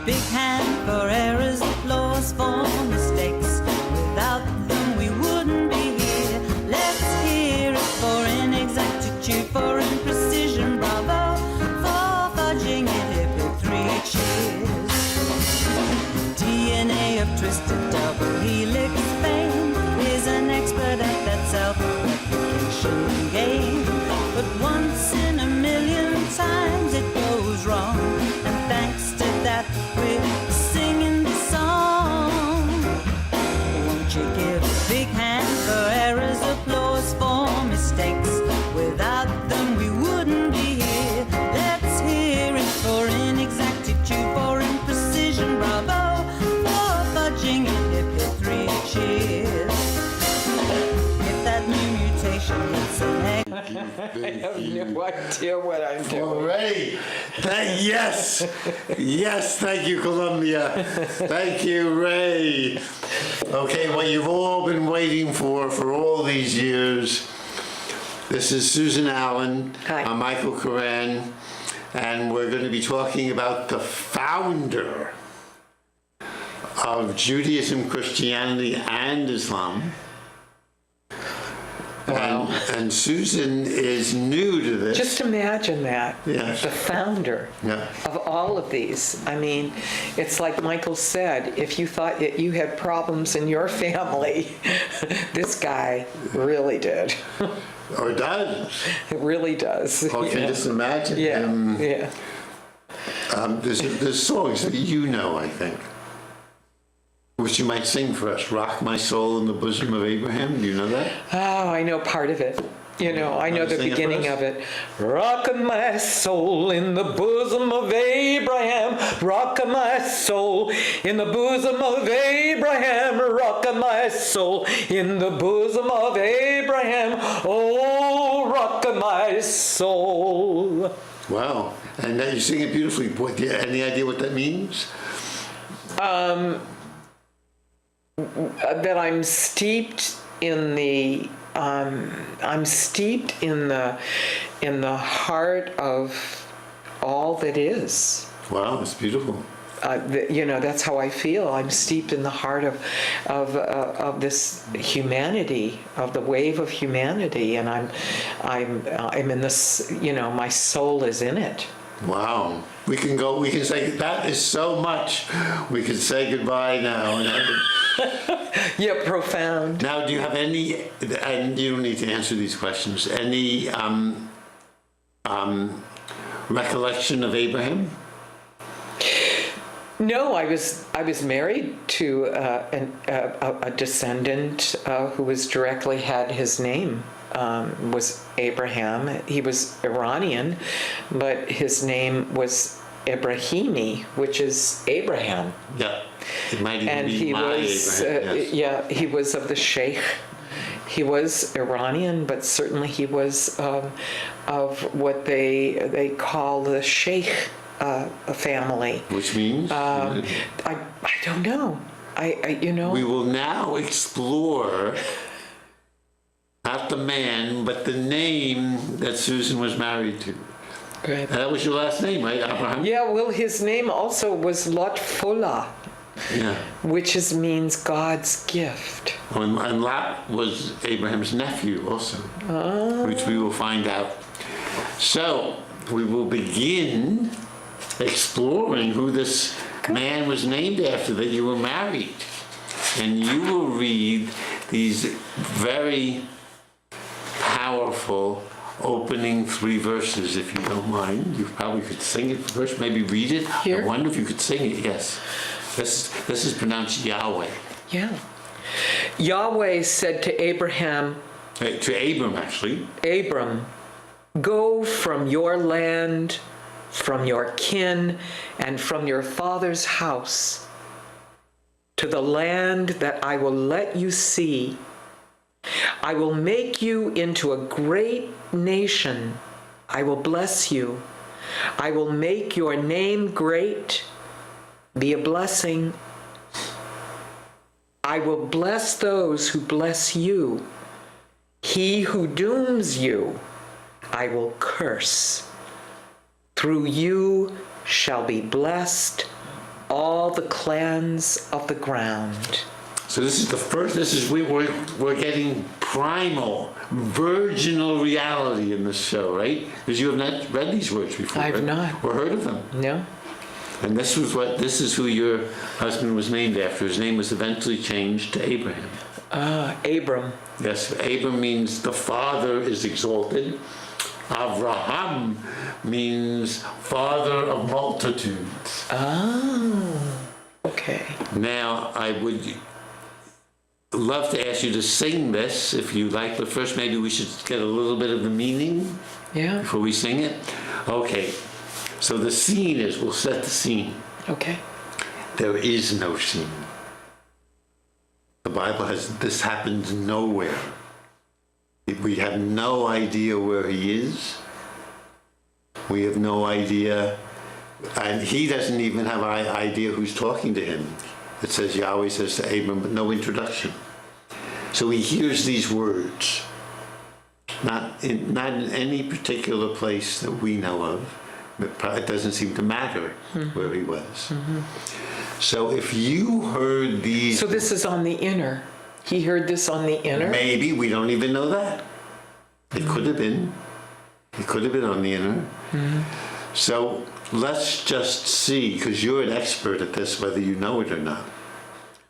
big hand for errors, applause for mistakes. Without them we wouldn't be here. Let's hear it for inexactitude, for imprecision, bravo, for fudging it, hip hip, 3 cheers. DNA of twisted double helix fame is an expert at that self-replication game. But once in a million times it goes wrong, and thanks to that we're singing the song. Won't you give a big hand for errors, applause for mistakes? Without them we wouldn't be here. Let's hear it for inexactitude, for imprecision, bravo, for fudging and hip hip, 3 cheers. If that new mutation hits an egg, I have no idea what I'm doing. All right. Yes. Yes, thank you, Columbia. Thank you, Ray. Okay, what you've all been waiting for all these years. This is Susan Allen. Hi. I'm Michael Koran, and we're going to be talking about the founder of Judaism, Christianity, and Islam. Wow. And Susan is new to this. Just imagine that. Yes. The founder Yeah. of all of these. I mean, it's like Michael said, if you thought that you had problems in your family, this guy really did. Or does. It really does. Oh, can you just imagine him? Yeah. There's songs that you know, I think, which you might sing for us. Rock My Soul in the Bosom of Abraham. Do you know that? Oh, I know part of it. You know, I know the sing it for beginning us? of it. Rock my soul in the bosom of Abraham. Rock my soul in the bosom of Abraham. Rock my soul in the bosom of Abraham. Oh, rock my soul. Wow. And you sing it beautifully. Boy, do you have any idea what that means? That I'm steeped in the heart of all that is. Wow, it's beautiful. You know, that's how I feel. I'm steeped in the heart of this humanity, of the wave of humanity, and I'm in this. You know, my soul is in it. Wow. We can say that is so much. We can say goodbye now. Yeah, profound. Now, do you have any, and you don't need to answer these questions, any recollection of Abraham? No, I was married to a descendant who was directly had his name was Abraham. He was Iranian, but his name was Ebrahimi, which is Abraham. Yeah, it might even And be he my was Abraham. Yes. he was of the Sheikh. He was Iranian, but certainly he was of what they call the Sheikh family. Which means? I don't know. You know. We will now explore not the man, but the name that Susan was married to. Good. That was your last name, right, Abraham? Yeah, well, his name also was Lotfullah, Yeah. which means God's gift. And Lot was Abraham's nephew also, which we will find out. So we will begin exploring who this man was named after that you were married. And you will read these very powerful opening 3 verses, if you don't mind. You probably could sing it first, maybe read it. Here? I wonder if you could sing it, yes. This is pronounced Yahweh. Yeah. Yahweh said to Abraham, To Abram, actually. Abram, go from your land, from your kin, and from your father's house to the land that I will let you see. I will make you into a great nation. I will bless you. I will make your name great, be a blessing. I will bless those who bless you. He who dooms you, I will curse. Through you shall be blessed all all the clans of the ground. So this is the first, we're getting primal, virginal reality in this show, right? Because you have not read these words before. I've right? not. Or heard of them. No? And this is who your husband was named after. His name was eventually changed to Abraham. Abram. Yes, Abram means the father is exalted. Avraham means father of multitudes. Oh, okay. Now, I would love to ask you to sing this if you like, but first maybe we should get a little bit of the meaning before we sing it. Okay, so the scene is, we'll set the scene. Okay. There is no scene. The Bible has, this happens nowhere. We have no idea where he is. We have no idea, and he doesn't even have an idea who's talking to him. It says Yahweh says to Abram, but no introduction. So he hears these words, not in any particular place that we know of. It doesn't seem to matter where he was. Mm-hmm. So if you heard these... So this is on the inner. He heard this on the inner? Maybe, we don't even know that. It could have been. It could have been on the inner. Mm-hmm. So let's just see, because you're an expert at this, whether you know it or not.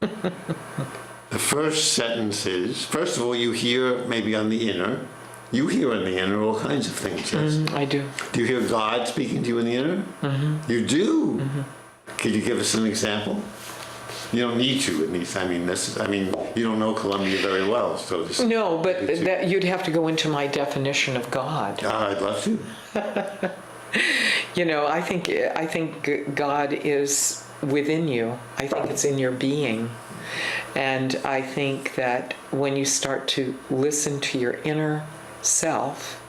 The first sentence is, first of all, you hear maybe on the inner. You hear on the inner all kinds of things, yes? I do. Do you hear God speaking to you in the inner? Mm-hmm. You do? Mm-hmm. Could you give us an example? You don't need to, at least. I mean, you don't know Colombia very well, so just... No, but that you'd have to go into my definition of God. I'd love to. You know, I think God is within you. I think it's in your being. And I think that when you start to listen to your inner self,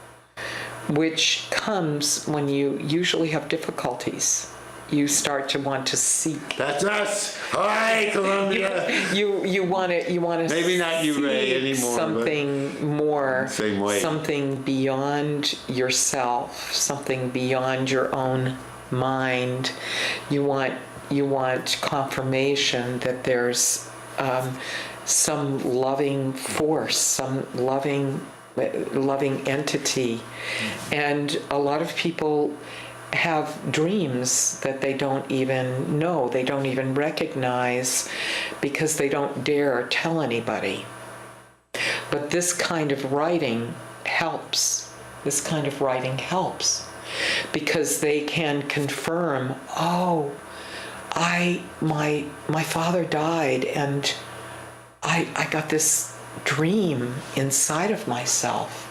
which comes when you usually have difficulties, you start to want to seek. That's us. Hi, Colombia. You want to. Maybe not you, Ray, anymore. Something more. Same way. Something beyond yourself. Something beyond your own mind. You want confirmation that there's some loving force, some loving entity, and a lot of people have dreams that they don't even know, they don't even recognize, because they don't dare tell anybody. But this kind of writing helps. This kind of writing helps because they can confirm, oh, my father died and I got this dream inside of myself.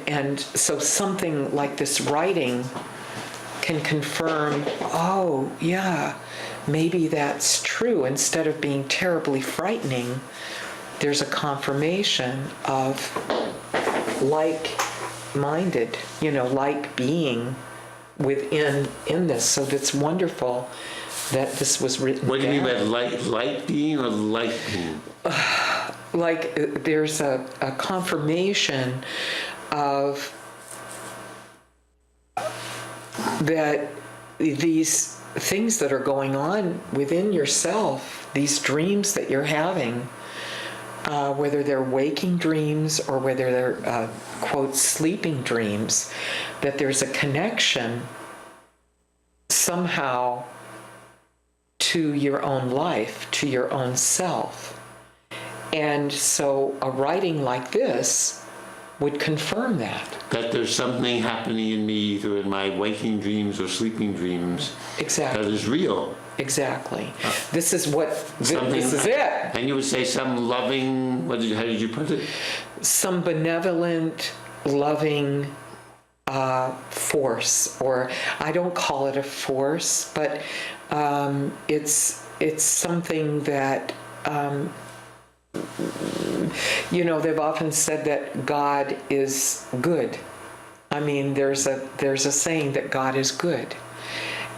And so something like this writing can confirm, oh, yeah, maybe that's true. Instead of being terribly frightening, there's a confirmation of like-minded, like being within this. So that's wonderful that this was written down. What do you mean by light being or light being? Like there's a confirmation of that these things that are going on within yourself, these dreams that you're having, whether they're waking dreams or whether they're, quote, sleeping dreams, that there's a connection somehow to your own life, to your own self. And so a writing like this would confirm that. That there's something happening in me, either in my waking dreams or sleeping dreams. Exactly. That is real. Exactly. This is what, this is it. And you would say some loving, how did you put it? Some benevolent, loving force, or I don't call it a force, but it's something that, they've often said that God is good. I mean, there's a saying that God is good,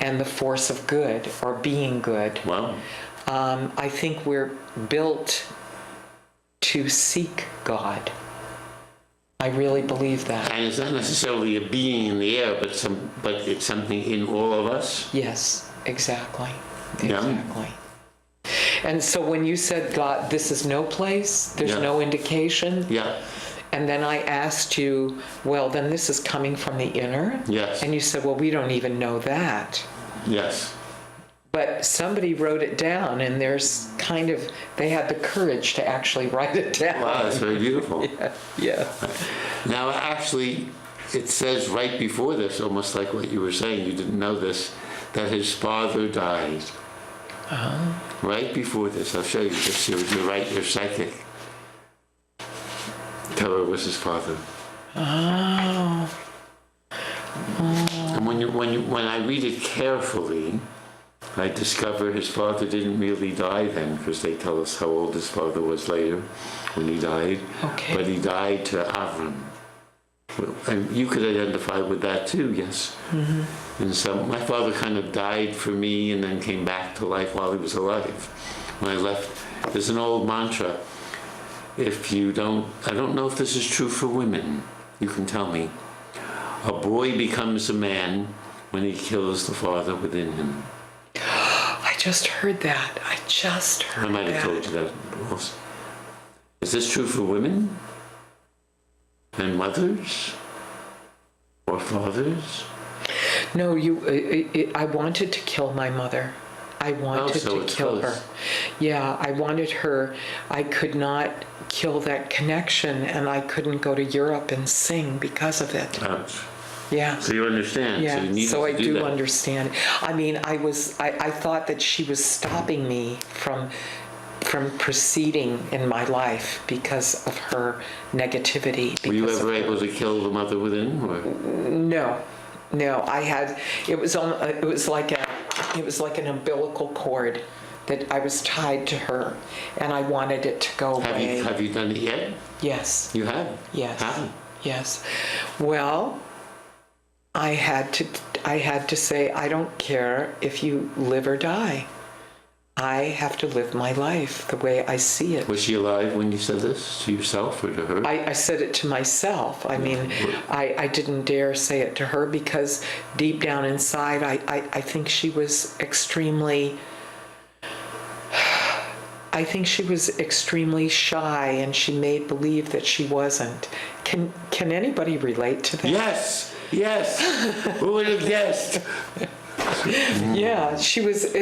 and the force of good, or being good. Wow. I think we're built to seek God. I really believe that. And it's not necessarily a being in the air, but it's something in all of us. Yes. Exactly. Yeah. Exactly. And so when you said, God, this is no place, there's Yeah. no indication. Yeah. And then I asked you, well, then this is coming from the inner? Yes. And you said, well, we don't even know that. Yes. But somebody wrote it down, and there's kind of, they had the courage to actually write it down. Wow, that's very beautiful. Yeah. Now, actually, it says right before this, almost like what you were saying, you didn't know this, that his father died. Right before this, I'll show you this. You're right, you're psychic. Tell her it was his father. Oh. And when I read it carefully, I discover his father didn't really die then, because they tell us how old his father was later when he died. Okay. But he died to Abram. And you could identify with that too, yes. Mm-hmm. And so my father kind of died for me and then came back to life while he was alive. When I left, there's an old mantra. If you don't, I don't know if this is true for women, you can tell me. A boy becomes a man when he kills the father within him. I just heard that. I might have told you that also. Is this true for women? And mothers? Or fathers? No, I wanted to kill my mother. I wanted to kill her. Yeah, I wanted her. I could not kill that connection, and I couldn't go to Europe and sing because of it. Ouch. Yeah. So you understand. Yeah, So you need so I to do that. understand. I mean, I thought that she was stopping me from proceeding in my life because of her negativity. Were you ever able to kill the mother within? Or? No, I had, it was like an umbilical cord that I was tied to her, and I wanted it to go away. Have you done it yet? Yes. You have? Yes. Haven't? Yes. Well, I had to say, I don't care if you live or die. I have to live my life the way I see it. Was she alive when you said this to yourself or to her? I said it to myself. I mean, I didn't dare say it to her because deep down inside, I think she was extremely shy, and she made believe that she wasn't. Can anybody relate to that? Yes. Who would have guessed? Yeah, she was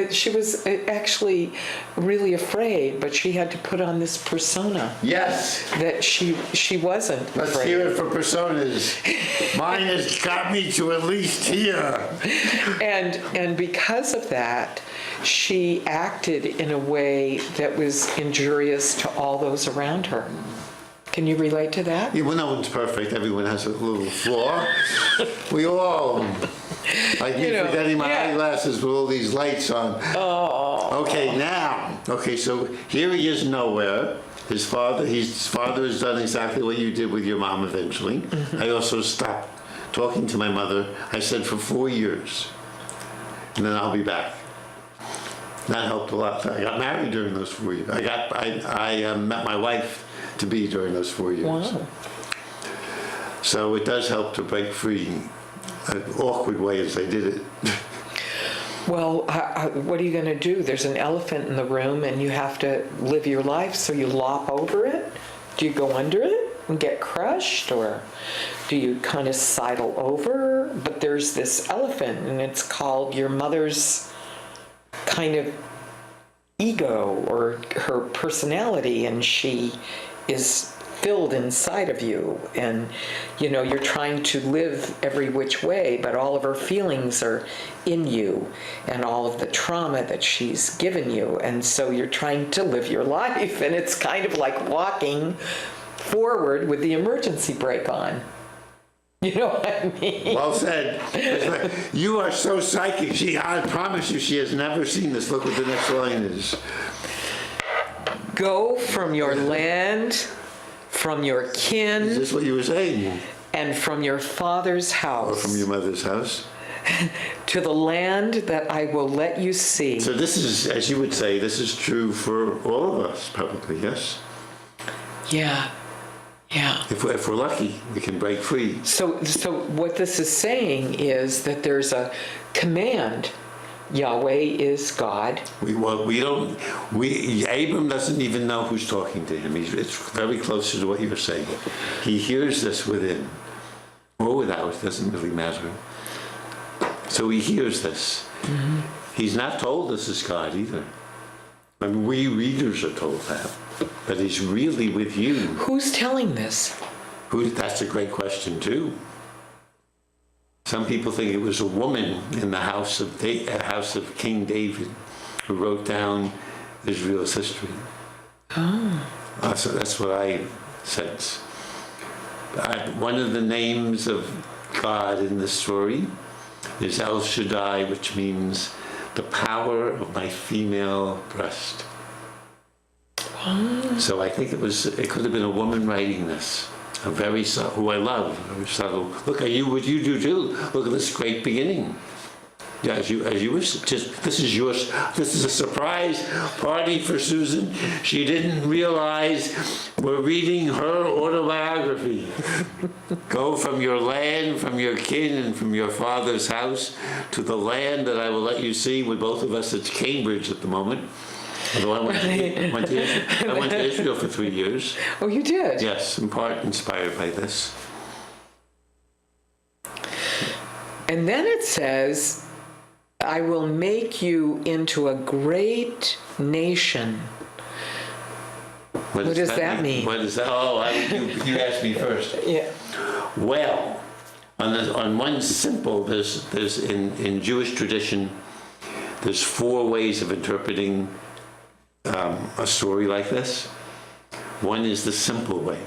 actually really afraid, but she had to put on this persona. Yes. That she wasn't afraid. Let's hear it for personas. Mine has got me to at least here. And because of that, she acted in a way that was injurious to all those around her. Can you relate to that? Yeah, well, no one's perfect. Everyone has a little flaw. We all. Like me forgetting my eyeglasses with all these lights on. Oh. Okay, so here he is nowhere. His father has done exactly what you did with your mom eventually. Mm-hmm. I also stopped talking to my mother. I said for 4 years. And then I'll be back. That helped a lot. I got married during those 4 years. I met my wife to be during those 4 years. Wow. So it does help to break free. An awkward way as they did it. Well, what are you going to do? There's an elephant in the room and you have to live your life, so you lop over it? Do you go under it and get crushed, or do you kind of sidle over? But there's this elephant, and it's called your mother's kind of ego or her personality, and she is filled inside of you, and you're trying to live every which way, but all of her feelings are in you and all of the trauma that she's given you, and so you're trying to live your life, and it's kind of like walking forward with the emergency brake on. You know what I mean? Well said. You are so psychic. I promise you, she has never seen this. Look what the next line is. Go from your land, from your kin. Is this what you were saying? And from your father's house. Or from your mother's house? To the land that I will let you see. So this is, as you would say, this is true for all of us, probably, yes? Yeah. If we're lucky, we can break free. So what this is saying is that there's a command Yahweh is God. Abram doesn't even know who's talking to him. It's very close to what you're saying. He hears this within or without, it doesn't really matter. So he hears this. Mm-hmm. He's not told this is God either. I mean, we readers are told that, but he's really with you. Who's telling this? That's a great question too. Some people think it was a woman in the house of King David who wrote down Israel's history. Oh. So that's what I sense. One of the names of God in this story is El Shaddai, which means the power of my female breast. Oh. So I think it could have been a woman writing this. A very subtle, who I love, very subtle. Look, what you do too. Look at this great beginning. Yeah, as you wish. This is a surprise party for Susan. She didn't realize we're reading her autobiography. Go from your land, from your kin, and from your father's house to the land that I will let you see. With both of us, it's Cambridge at the moment. Although I went to Israel for 3 years. Oh, you did? Yes, in part inspired by this. And then it says, I will make you into a great nation. What does that mean? What is that? Oh, you asked me first. Yeah. Well, on one simple, there's in Jewish tradition, there's 4 ways of interpreting a story like this. One is the simple way.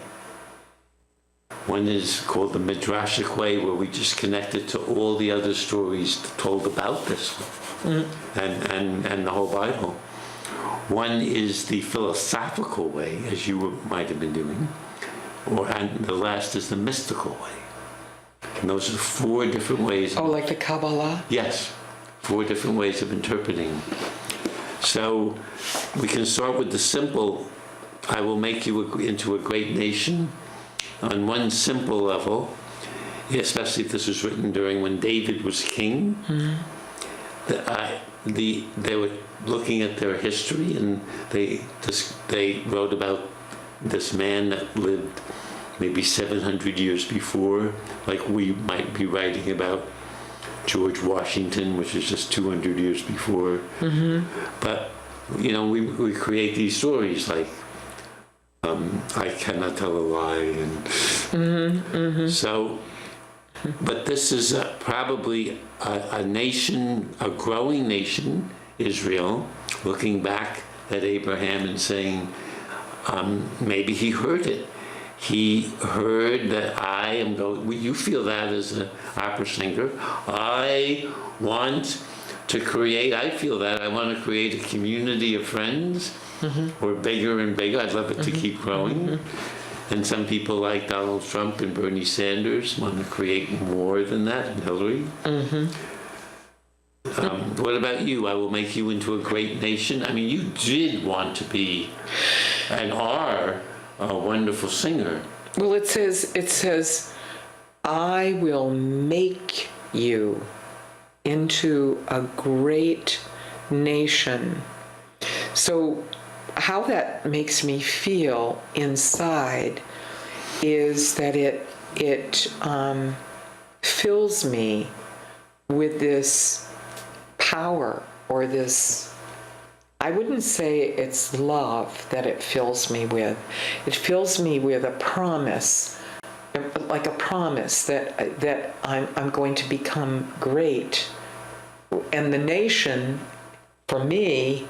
One is called the midrashic way, where we just connect it to all the other stories told about this one, and the whole Bible. One is the philosophical way, as you might have been doing, and the last is the mystical way. And those are 4 different ways. Oh, like the Kabbalah? Yes, 4 different ways of interpreting. So we can start with the simple, I will make you into a great nation. On one simple level, especially if this was written during when David was king, they were looking at their history, and they wrote about this man that lived maybe 700 years before, like we might be writing about George Washington, which is just 200 years before. Mm-hmm. But, we create these stories like, I cannot tell a lie. And so, but this is probably a nation, a growing nation, Israel, looking back at Abraham and saying, maybe he heard it. He heard that I am going, you feel that as an opera singer. I want to create, I feel that, I want to create a community of friends. Mm-hmm. Or bigger and bigger. I'd love it to keep growing. Mm-hmm. And some people like Donald Trump and Bernie Sanders want to create more than that, and Hillary. Mm-hmm. What about you? I will make you into a great nation. I mean, you did want to be and are a wonderful singer. Well, it says, I will make you into a great nation. So how that makes me feel inside is that it fills me with this power, or this, I wouldn't say it's love that it fills me with. It fills me with a promise, like a promise that I'm going to become great. And the nation, for me,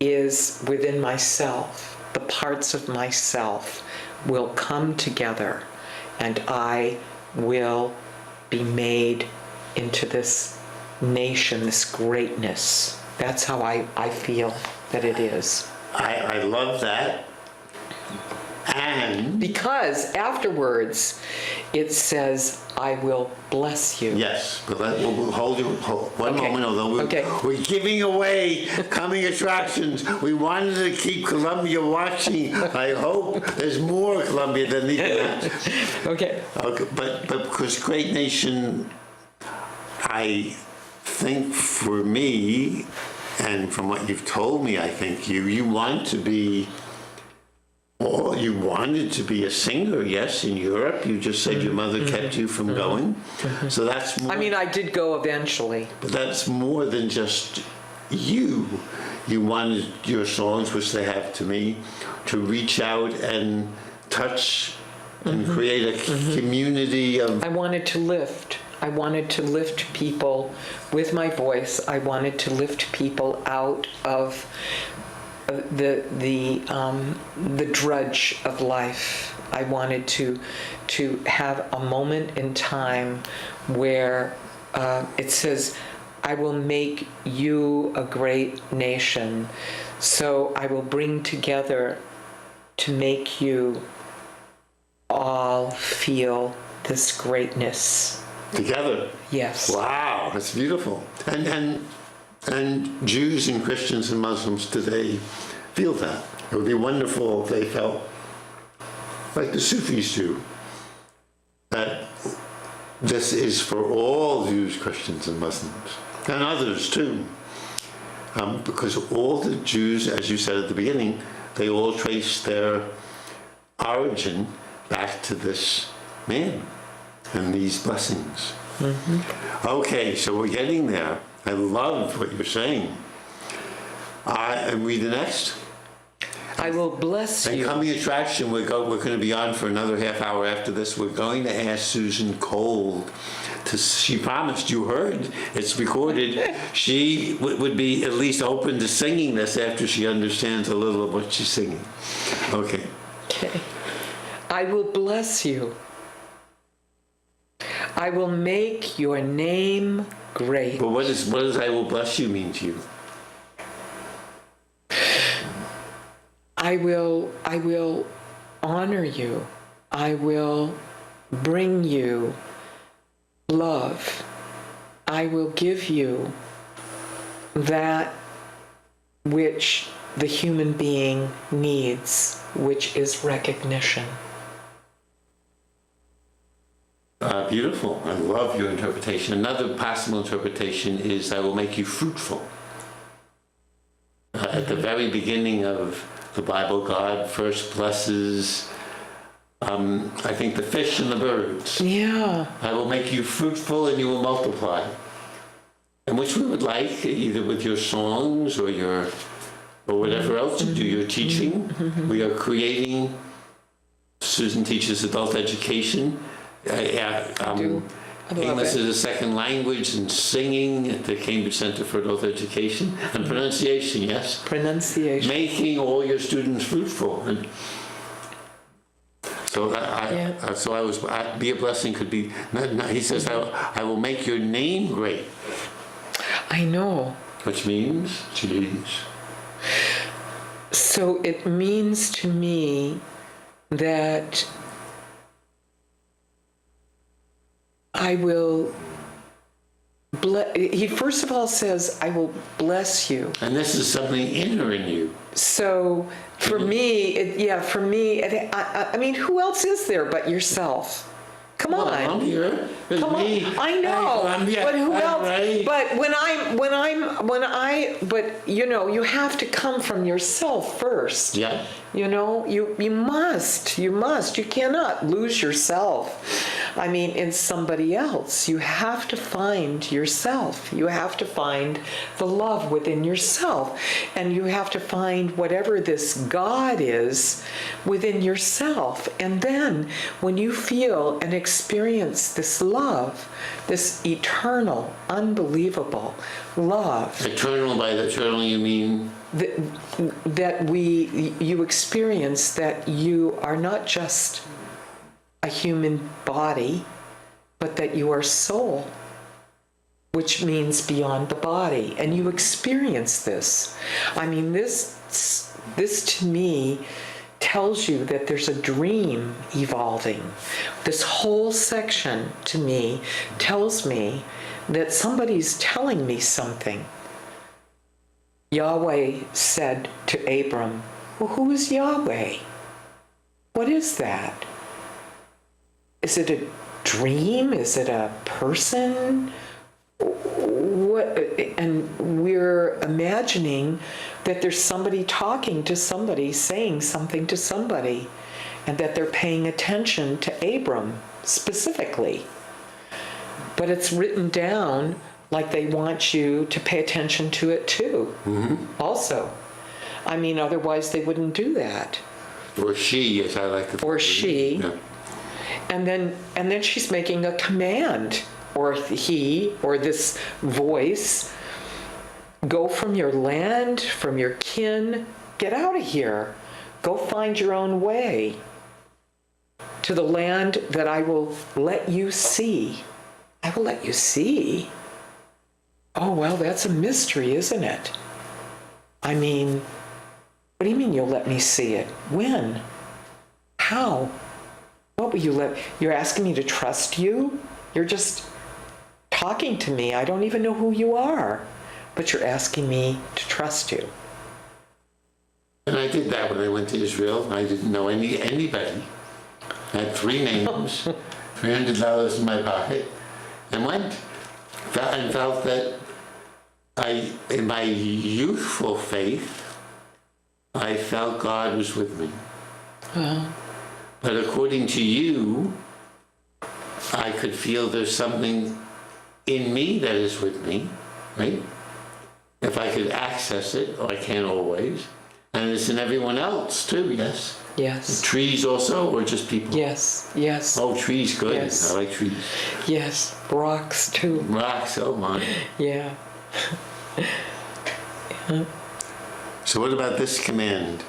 is within myself. The parts of myself will come together, and I will be made into this nation, this greatness. That's how I feel that it is. I love that. And because afterwards it says, I will bless you. Yes, but we'll hold one moment, although we're giving away coming attractions. We wanted to keep Columbia watching. I hope there's more Columbia than these. Okay, but because Great Nation, I think for me, and from what you've told me, I think you want to be, or you wanted to be a singer, yes, in Europe. You just said your mother kept you from going. So that's more, I mean, I did go eventually. but that's more than just you. You wanted your songs, which they have to me, to reach out and touch and create a community of... I wanted to lift. I wanted to lift people with my voice. I wanted to lift people out of the drudge of life. I wanted to have a moment in time where it says, I will make you a great nation. So I will bring together to make you all feel this greatness. Together. Yes. Wow, that's beautiful. And Jews and Christians and Muslims today feel that. It would be wonderful if they felt like the Sufis do, that this is for all Jews, Christians, and Muslims, and others too. Because all the Jews, as you said at the beginning, they all trace their origin back to this man and these blessings. Okay, so we're getting there. I love what you're saying. And read the next. I will bless And you. coming attraction, we're going to be on for another half hour after this. We're going to ask Susan Cole she promised, you heard, it's recorded. She would be at least open to singing this after she understands a little of what she's singing. Okay. Okay. I will bless you. I will make your name great. But what does I will bless you mean to you? I will honor you. I will bring you love. I will give you that which the human being needs, which is recognition. Beautiful. I love your interpretation. Another possible interpretation is I will make you fruitful. At the very beginning of the Bible, God first blesses, I think, the fish and the birds. Yeah. I will make you fruitful and you will multiply. And which we would like, either with your songs or whatever else you do, your teaching. We are creating, Susan teaches adult education. English is a second language, and singing at the Cambridge Center for Adult Education, and pronunciation, yes? Pronunciation. Making all your students fruitful. And so be a blessing could be, he says, I will make your name great. I know. Which means, geez. So it means to me that I will he first of all says, I will bless you. And this is something inner in you. So for me, I mean, who else is there but yourself? Come on. I'm here. It's Come me. on. I know. But who else? Right. But but you know, you have to come from yourself first. Yeah. You know, you must, you cannot lose yourself. I mean, in somebody else. You have to find yourself. You have to find the love within yourself. And you have to find whatever this God is within yourself. And then when you feel and experience this love, this eternal, unbelievable love. Eternal, by the eternal you mean? That you experience that you are not just a human body, but that you are soul, which means beyond the body. And you experience this. I mean, this to me tells you that there's a dream evolving. This whole section to me tells me that somebody's telling me something. Yahweh said to Abram, well, who is Yahweh? What is that? Is it a dream? Is it a person? and we're imagining that there's somebody talking to somebody, saying something to somebody, and that they're paying attention to Abram specifically. But it's written down like they want you to pay attention to it too, also. I mean, otherwise they wouldn't do that. Or she, as I like to. Or she. Yeah. And then she's making a command, or he, or this voice, go from your land, from your kin, get out of here. Go find your own way to the land that I will let you see. I will let you see. Oh, well, that's a mystery, isn't it? I mean, what do you mean you'll let me see it? When? How? What will you let? You're asking me to trust you? You're just talking to me. I don't even know who you are, but you're asking me to trust you. And I did that when I went to Israel. I didn't know anybody. I had 3 names, $300 in my pocket, and went. And felt that in my youthful faith, I felt God was with me. But according to you, I could feel there's something in me that is with me, right? If I could access it, I can't always. And it's in everyone else too, yes? Yes. Trees also, or just people? Yes, yes. Oh, trees, good. Yes. I like trees. Yes, rocks too. Rocks, oh my. Yeah. So what about this command?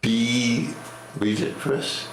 Read it for us.